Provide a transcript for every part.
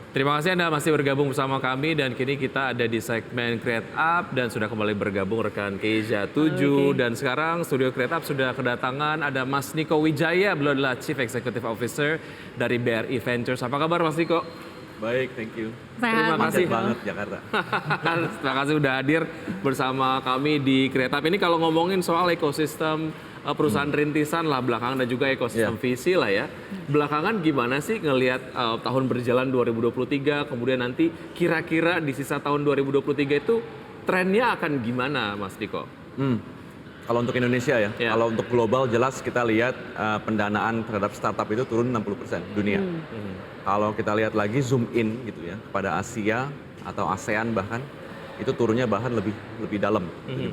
Terima kasih Anda masih bergabung bersama kami dan kini kita ada di segmen Create Up dan sudah kembali bergabung rekan Keija 7 Oke. dan sekarang studio Create Up sudah kedatangan ada Mas Niko Wijaya, beliau adalah Chief Executive Officer dari BRI Ventures. Apa kabar Mas Niko? Baik, thank you. Terima Sehat. kasih. Macet banget Jakarta. Terima kasih sudah hadir bersama kami di Create Up. Ini kalau ngomongin soal ekosistem perusahaan rintisan lah belakangan dan juga ekosistem visi lah ya. Belakangan gimana sih ngelihat tahun berjalan 2023, kemudian nanti kira-kira di sisa tahun 2023 itu trennya akan gimana Mas Niko? Kalau untuk Indonesia ya, Ya. kalau untuk global jelas kita lihat pendanaan terhadap startup itu turun 60% dunia. Kalau kita lihat lagi zoom in gitu ya kepada Asia atau ASEAN bahkan itu turunnya bahkan lebih dalam gitu,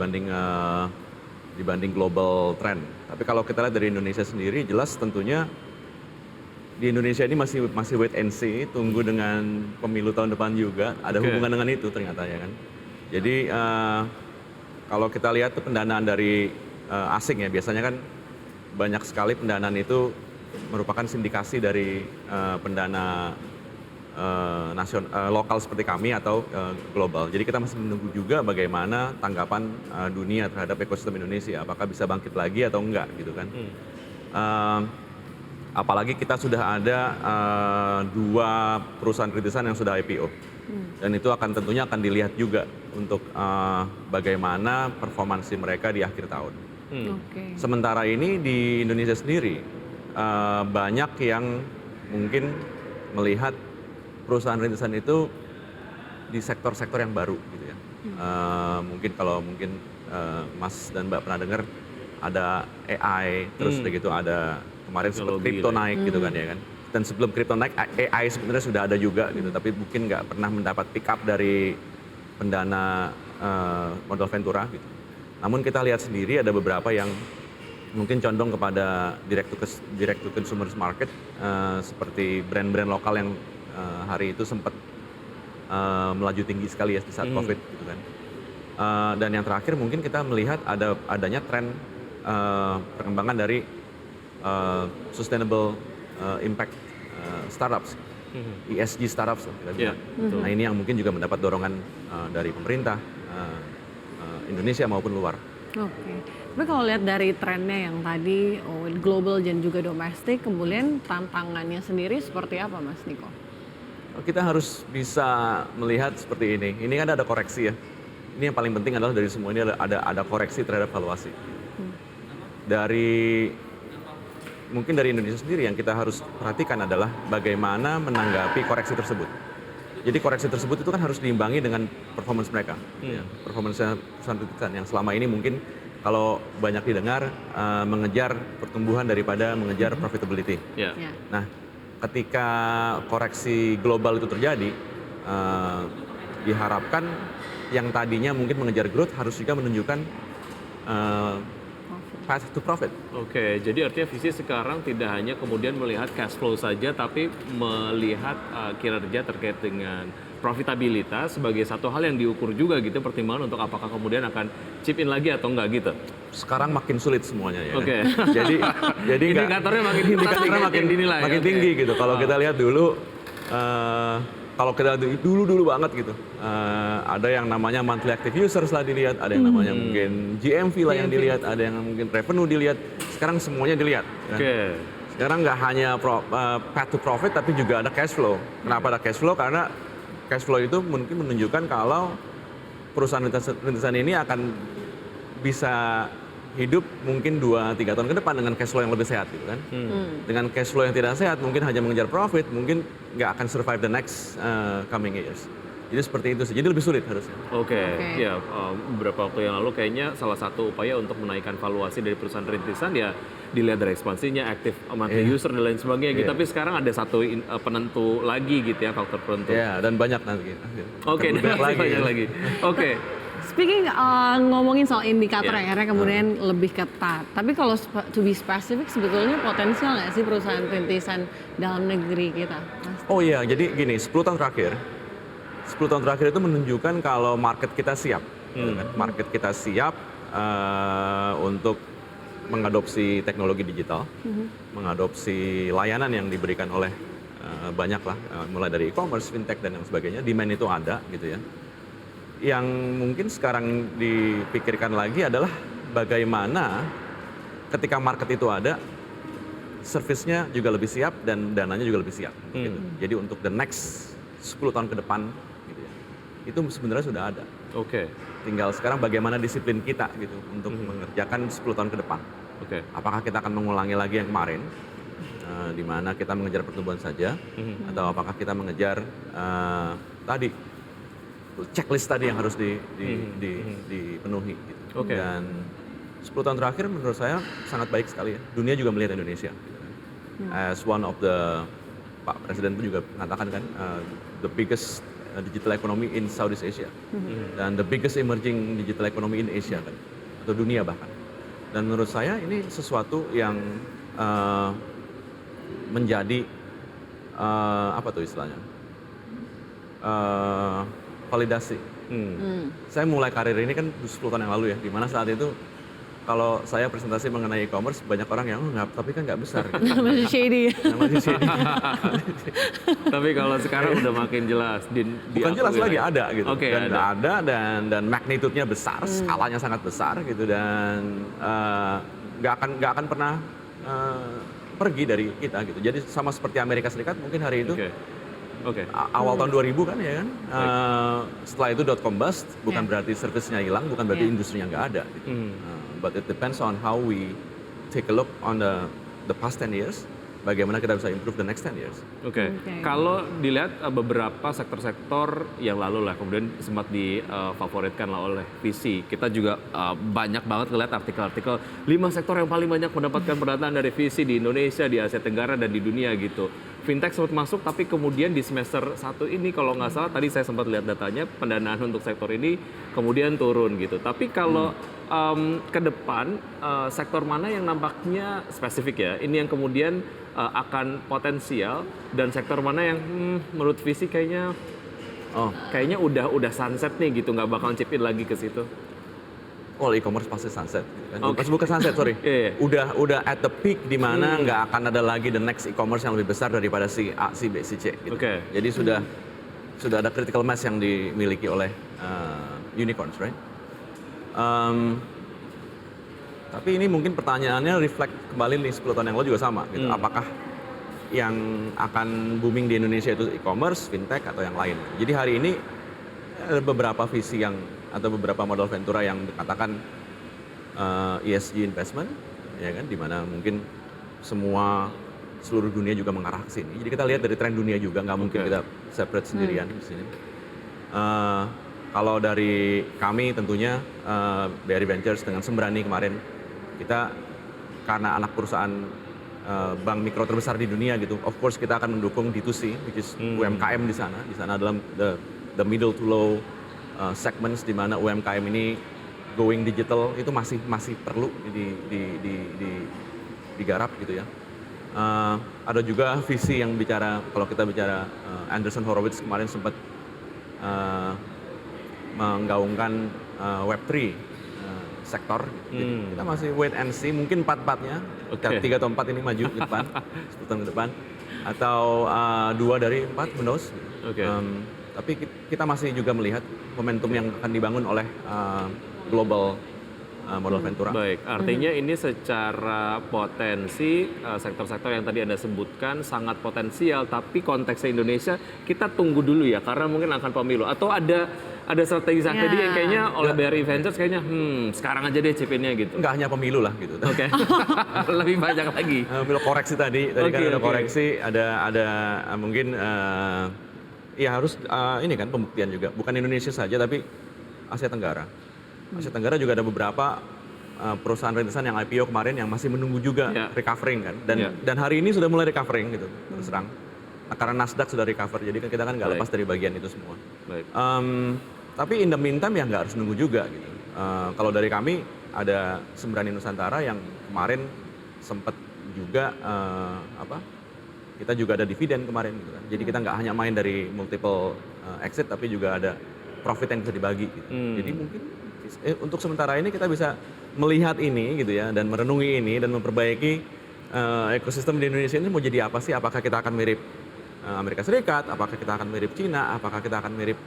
dibanding global trend. Tapi kalau kita lihat dari Indonesia sendiri jelas tentunya di Indonesia ini masih wait and see, tunggu dengan pemilu tahun depan juga ada Oke. hubungan dengan itu ternyata ya kan. Jadi kalau kita lihat tuh pendanaan dari asing ya, biasanya kan banyak sekali pendanaan itu merupakan sindikasi dari pendana lokal seperti kami atau global. Jadi kita masih menunggu juga bagaimana tanggapan dunia terhadap ekosistem Indonesia, apakah bisa bangkit lagi atau enggak gitu kan. Apalagi kita sudah ada 2 perusahaan rintisan yang sudah IPO. Dan itu tentunya akan dilihat juga untuk bagaimana performansi mereka di akhir tahun. Oke. Sementara ini di Indonesia sendiri banyak yang mungkin melihat perusahaan rintisan itu di sektor-sektor yang baru gitu ya. Mungkin Mas dan Mbak pernah dengar ada AI, terus udah gitu ada kemarin sempat Teknologi kripto lah. naik gitu kan ya kan. Dan sebelum kripto naik AI sebenarnya sudah ada juga gitu, tapi mungkin nggak pernah mendapat pick up dari pendana modal ventura gitu. Namun kita lihat sendiri ada beberapa yang mungkin condong kepada direct to consumer market seperti brand-brand lokal yang hari itu sempat melaju tinggi sekali ya di saat COVID gitu kan. Dan yang terakhir mungkin kita melihat adanya tren perkembangan dari sustainable impact startups, ESG startups kita bilang. betul. Nah ini yang mungkin juga mendapat dorongan dari pemerintah Indonesia maupun luar. Oke. Tapi kalau lihat dari trennya yang tadi global dan juga domestik, kemudian tantangannya sendiri seperti apa Mas Niko? Kita harus bisa melihat seperti ini. Ini kan ada koreksi ya. Ini yang paling penting adalah dari semua ini ada koreksi terhadap valuasi. Mungkin dari Indonesia sendiri yang kita harus perhatikan adalah bagaimana menanggapi koreksi tersebut. Jadi koreksi tersebut itu kan harus diimbangi dengan performance mereka, ya. Performance perusahaan rintisan yang selama ini mungkin kalau banyak didengar mengejar pertumbuhan daripada mengejar profitability. Ya. Ya. Nah, ketika koreksi global itu terjadi, diharapkan yang tadinya mungkin mengejar growth harus juga menunjukkan path to profit. Oke, jadi artinya visi sekarang tidak hanya kemudian melihat cash flow saja, tapi melihat kinerja terkait dengan profitabilitas sebagai satu hal yang diukur juga gitu, pertimbangan untuk apakah kemudian akan chip in lagi atau enggak gitu. Sekarang makin sulit semuanya ya. Oke. Jadi nggak- Indikatornya makin hintas indikatornya makin dinilai. makin Oke. tinggi gitu. Kalau kita lihat dulu kalau kita dulu banget gitu, ada yang namanya monthly active users lah dilihat, ada yang namanya mungkin GMV lah yang dilihat, ada yang mungkin revenue dilihat. Sekarang semuanya dilihat. Kan? Oke. Sekarang nggak hanya path to profit tapi juga ada cash flow. Kenapa ada cash flow? Karena cash flow itu mungkin menunjukkan kalau perusahaan rintisan ini akan bisa hidup mungkin 2-3 tahun ke depan dengan cash flow yang lebih sehat gitu kan. Dengan cash flow yang tidak sehat mungkin hanya mengejar profit, mungkin nggak akan survive the next coming years. Jadi seperti itu sih, jadi lebih sulit harusnya. Oke, Oke. ya beberapa waktu yang lalu kayaknya salah satu upaya untuk menaikkan valuasi dari perusahaan rintisan ya dilihat dari ekspansinya, aktif monthly user dan lain sebagainya gitu. Iya. Tapi sekarang ada satu penentu lagi gitu ya, faktor penentu. Ya, dan banyak nanti. Oke, Banyak banyak lagi. Oke. Speaking ngomongin soal indikator Ya. akhirnya kemudian lebih ketat. Tapi kalau to be specific sebetulnya potensial nggak sih perusahaan rintisan dalam negeri kita? Mas? Oh iya, jadi gini, 10 tahun terakhir itu menunjukkan kalau market kita siap. Gitu kan. Market kita siap untuk mengadopsi teknologi digital, mengadopsi layanan yang diberikan oleh banyak lah, mulai dari e-commerce, fintech dan yang sebagainya, demand itu ada gitu ya. Yang mungkin sekarang dipikirkan lagi adalah bagaimana ketika market itu ada, service-nya juga lebih siap dan dananya juga lebih siap. Gitu. Jadi untuk the next 10 tahun ke depan, gitu ya, itu sebenarnya sudah ada. Oke. Tinggal sekarang bagaimana disiplin kita gitu untuk mengerjakan 10 tahun ke depan. Oke. Apakah kita akan mengulangi lagi yang kemarin, di mana kita mengejar pertumbuhan saja, atau apakah kita mengejar tadi checklist tadi yang harus dipenuhi. Gitu. Oke. Dan 10 tahun terakhir menurut saya sangat baik sekali ya. Dunia juga melihat Indonesia. Gitu. As one of the, Pak Presiden pun juga mengatakan kan, the biggest digital economy in Southeast Asia, dan the biggest emerging digital economy in Asia kan, atau dunia bahkan. Dan menurut saya ini sesuatu yang menjadi apa tuh istilahnya, validasi. Saya mulai karir ini kan 10 tahun yang lalu ya, di mana saat itu kalau saya presentasi mengenai e-commerce, banyak orang yang nggak, tapi kan nggak besar. Gitu. Masih shady. Masih shady. Tapi kalau sekarang udah makin jelas. Bukan jelas lagi, ada gitu. Oke, dan ada. dan magnitude-nya besar, skalanya sangat besar gitu, dan nggak akan pernah pergi dari kita gitu. Jadi sama seperti Amerika Serikat mungkin hari itu. Oke. Awal tahun 2000 kan ya kan, setelah itu .com bust, bukan berarti service-nya hilang, bukan berarti industrinya nggak ada. Gitu. But it depends on how we take a look on the past 10 years, bagaimana kita bisa improve the next 10 years. Oke. Kalau dilihat beberapa sektor-sektor yang lalu lah, kemudian sempat difavoritkan lah oleh VC, kita juga banyak banget ngeliat artikel-artikel 5 sektor yang paling banyak mendapatkan pendanaan dari VC di Indonesia, di Asia Tenggara, dan di dunia gitu. Fintech sempat masuk, tapi kemudian di semester 1 ini kalau nggak salah, tadi saya sempat lihat datanya, pendanaan untuk sektor ini kemudian turun gitu. Tapi kalau ke depan, sektor mana yang nampaknya spesifik ya, ini yang kemudian akan potensial, dan sektor mana yang menurut VC kayaknya udah sunset nih gitu, nggak bakal chip in lagi ke situ? Oh, e-commerce pasti sunset. Okay. Pas bukan sunset, sorry. Yeah. Udah at the peak di mana nggak akan ada lagi the next e-commerce yang lebih besar daripada si A, si B, si C. Gitu. Okay. Jadi sudah ada critical mass yang dimiliki oleh unicorns, right? Tapi ini mungkin pertanyaannya reflect kembali nih 10 tahun yang lalu juga sama. Gitu. Apakah yang akan booming di Indonesia itu e-commerce, fintech, atau yang lain? Jadi hari ini ada beberapa visi atau beberapa modal ventura yang dikatakan ESG investment, ya kan, di mana mungkin seluruh dunia juga mengarah ke sini. Jadi kita lihat dari tren dunia juga, nggak mungkin kita separate sendirian di sini. Kalau dari kami tentunya BRI Ventures dengan Sembrani kemarin, kita karena anak perusahaan bank mikro terbesar di dunia gitu, of course kita akan mendukung D2C, which is UMKM di sana. Di sana dalam the middle to low segments di mana UMKM ini going digital itu masih perlu digarap gitu ya. Ada juga visi yang bicara, kalau kita bicara Andreessen Horowitz kemarin sempat menggaungkan Web3 sektor. Kita masih wait and see, mungkin 4-4-nya, 3 atau 4 ini maju ke depan, 10 tahun ke depan, atau 2 dari 4, who knows. Tapi kita masih juga melihat momentum yang akan dibangun oleh global modal ventura. Baik, artinya ini secara potensi sektor-sektor yang tadi Anda sebutkan sangat potensial, tapi konteksnya Indonesia kita tunggu dulu ya, karena mungkin akan pemilu. Atau ada strategi yang kayaknya oleh BRI Ventures kayaknya sekarang aja deh chip-in-nya gitu. Enggak hanya pemilu lah gitu. Oke. Lebih banyak lagi. Pemilu koreksi tadi kan ada koreksi, ada mungkin ya harus ini kan pembuktian juga, bukan Indonesia saja tapi Asia Tenggara. Asia Tenggara juga ada beberapa perusahaan rintisan yang IPO kemarin yang masih menunggu juga recovering kan, dan hari ini sudah mulai recovering gitu terus terang. Karena Nasdaq sudah recover, jadi kita kan nggak lepas dari bagian itu semua. Tapi in the meantime ya nggak harus nunggu juga gitu. Kalau dari kami ada Sembrani Nusantara yang kemarin sempat juga kita juga ada dividen kemarin gitu kan. Jadi kita nggak hanya main dari multiple exit, tapi juga ada profit yang bisa dibagi gitu. Jadi mungkin untuk sementara ini kita bisa melihat ini gitu ya, dan merenungi ini dan memperbaiki ekosistem di Indonesia ini mau jadi apa sih? Apakah kita akan mirip Amerika Serikat, apakah kita akan mirip Cina, apakah kita akan mirip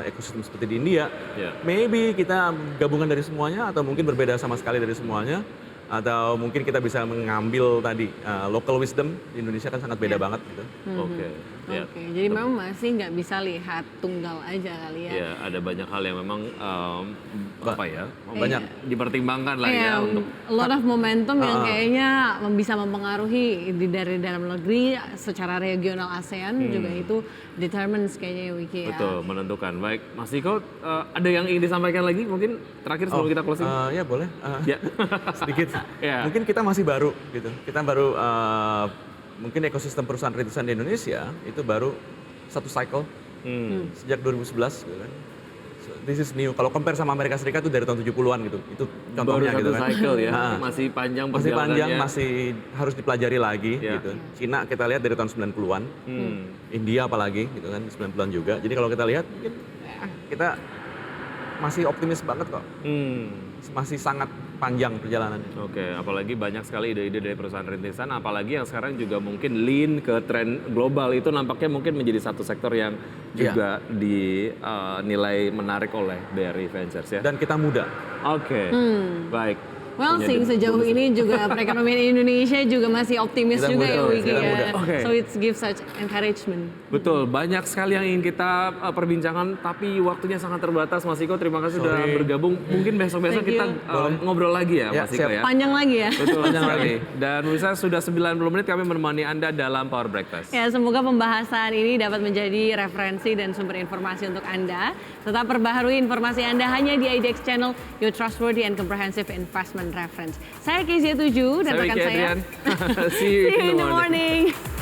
ekosistem seperti di India. Ya. Maybe kita gabungan dari semuanya atau mungkin berbeda sama sekali dari semuanya. Atau mungkin kita bisa mengambil tadi local wisdom di Indonesia kan sangat beda banget gitu. Oke. Ya. Oke, jadi memang masih nggak bisa lihat tunggal aja kali ya. Ya, ada banyak hal yang memang apa ya? Banyak. Dipertimbangkan lah Iya, ya untuk a lot of momentum yang kayaknya bisa mempengaruhi dari dalam negeri secara regional ASEAN juga itu determines kayaknya ya Wiki ya. betul menentukan. Baik, Mas Niko, ada yang ingin disampaikan lagi mungkin terakhir sebelum kita closing? Ya boleh. Ya. Sedikit. Ya. Mungkin kita masih baru gitu. Kita baru mungkin ekosistem perusahaan rintisan di Indonesia itu baru satu cycle sejak 2011 gitu kan. So, this is new. Kalau compare sama Amerika Serikat itu dari tahun 70-an gitu. Itu contohnya Baru gitu satu kan. cycle ya, Nah, masih panjang masih panjang, perjalanannya. masih harus dipelajari lagi Ya. gitu. Cina kita lihat dari tahun 90-an. India apalagi gitu kan 90-an juga. Jadi kalau kita lihat mungkin kita masih optimis banget kok. Masih sangat panjang perjalanannya. Oke, apalagi banyak sekali ide-ide dari perusahaan rintisan, apalagi yang sekarang juga mungkin lean ke tren global itu nampaknya mungkin menjadi satu sektor yang juga dinilai menarik oleh BRI Ventures ya. Dan kita muda. Oke, baik. Well, Punya sejauh ini juga perekonomian Indonesia juga masih optimis Kita juga muda, ya Wiki kita ya. muda. Oke. So it gives such encouragement. Betul, banyak sekali yang ingin kita perbincangkan, tapi waktunya sangat terbatas. Mas Iko, terima kasih sudah bergabung. Mungkin besok-besok Thank kita you. ngobrol lagi ya, Ya, Mas Iko siap. ya. Panjang lagi ya. Betul sekali. Dan bisa sudah 90 menit kami menemani Anda dalam Power Breakfast. Ya, semoga pembahasan ini dapat menjadi referensi dan sumber informasi untuk Anda. Tetap perbaharui informasi Anda hanya di IDX Channel, your trustworthy and comprehensive investment reference. Saya Kezia 7 dan Saya rekan Wiki saya. Adrian. See you See you in the morning.